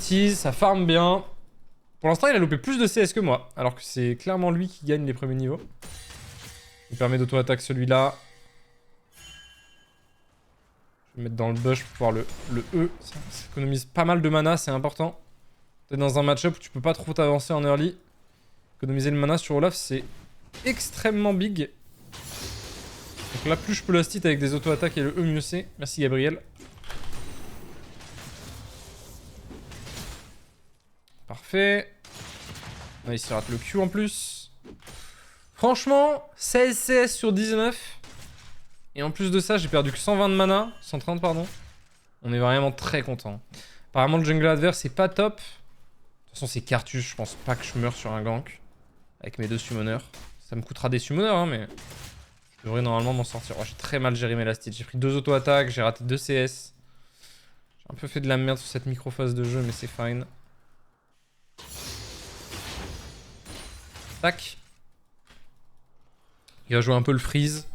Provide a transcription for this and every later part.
bêtises, ça farm bien. Pour l'instant, il a loupé plus de CS que moi, alors que c'est clairement lui qui gagne les premiers niveaux. Il permet d'auto-attaque celui-là. Je vais mettre dans le bush pour pouvoir le E. Ça économise pas mal de mana, c'est important. T'es dans un match-up où tu peux pas trop t'avancer en early. Économiser le mana sur Olaf, c'est extrêmement big. Donc là, plus je peux last hit avec des auto-attaques et le E, mieux c'est. Merci Gabriel. Parfait. Nice, il rate le Q en plus. Franchement, 16 CS sur 19. Et en plus de ça, j'ai perdu que 120 de mana. 130, pardon. On est vraiment très content. Apparemment, le jungle adverse, c'est pas top. De toute façon, c'est Cartus. Je pense pas que je meurs sur un gank. Avec mes 2 summoners. Ça me coûtera des summoners, hein, mais... je devrais normalement m'en sortir. Oh, j'ai très mal géré mes last hits. J'ai pris 2 auto-attaques, j'ai raté 2 CS. J'ai un peu fait de la merde sur cette micro-phase de jeu, mais c'est fine. Tac. Il va jouer un peu le freeze.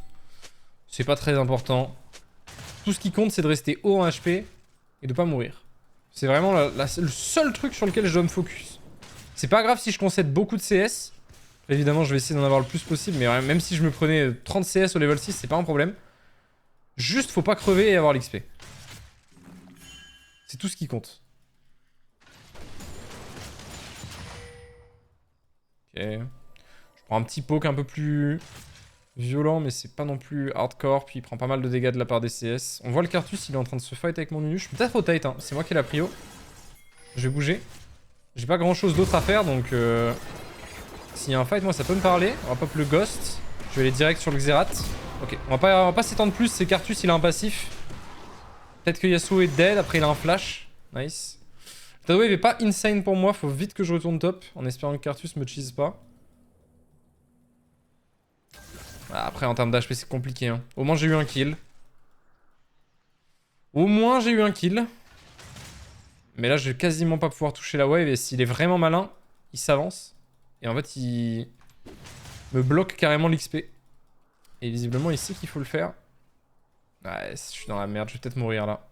C'est pas très important. Tout ce qui compte, c'est de rester haut en HP et de pas mourir. C'est vraiment le seul truc sur lequel je dois me focus. C'est pas grave si je concède beaucoup de CS. Évidemment, je vais essayer d'en avoir le plus possible, mais même si je me prenais 30 CS au level 6, c'est pas un problème. Juste, faut pas crever et avoir l'XP. C'est tout ce qui compte. Ok. Je prends un petit poke un peu plus violent, mais c'est pas non plus hardcore. Puis il prend pas mal de dégâts de la part des CS. On voit le Cartus, il est en train de se fight avec mon Nunu. Je peux peut-être rotate, hein. C'est moi qui ai la prio. Je vais bouger. J'ai pas grand chose d'autre à faire, donc... s'il y a un fight, moi ça peut me parler. On va pop le Ghost. Je vais aller direct sur le Xerath. Ok, on va pas s'étendre plus. C'est Cartus, il a un passif. Peut-être que Yasuo est dead. Après, il a un flash. Nice. Le wave est pas insane pour moi. Faut vite que je retourne top. En espérant que Cartus me cheese pas. Après, en termes d'HP, c'est compliqué. Hein. Au moins, j'ai eu un kill. Au moins, j'ai eu un kill. Mais là, je vais quasiment pas pouvoir toucher la wave. Et s'il est vraiment malin, il s'avance. Et en fait, il me bloque carrément l'XP. Et visiblement, il sait qu'il faut le faire. Ouais, je suis dans la merde. Je vais peut-être mourir là.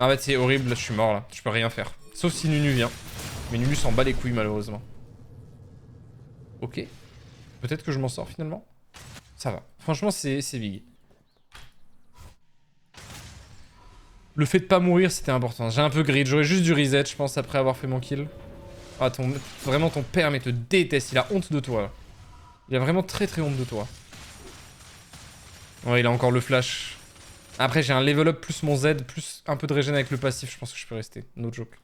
En fait, c'est horrible. Je suis mort là. Je peux rien faire. Sauf si Nunu vient. Mais Nunu s'en bat les couilles, malheureusement. Ok. Peut-être que je m'en sors finalement. Ça va. Franchement, c'est big. Le fait de pas mourir, c'était important. J'ai un peu grid. J'aurais juste dû reset, je pense, après avoir fait mon kill. Ah, vraiment, ton père, mais te déteste. Il a honte de toi. Il a vraiment très très honte de toi. Ouais, il a encore le flash. Après, j'ai un level up plus mon Z, plus un peu de régène avec le passif. Je pense que je peux rester. No joke.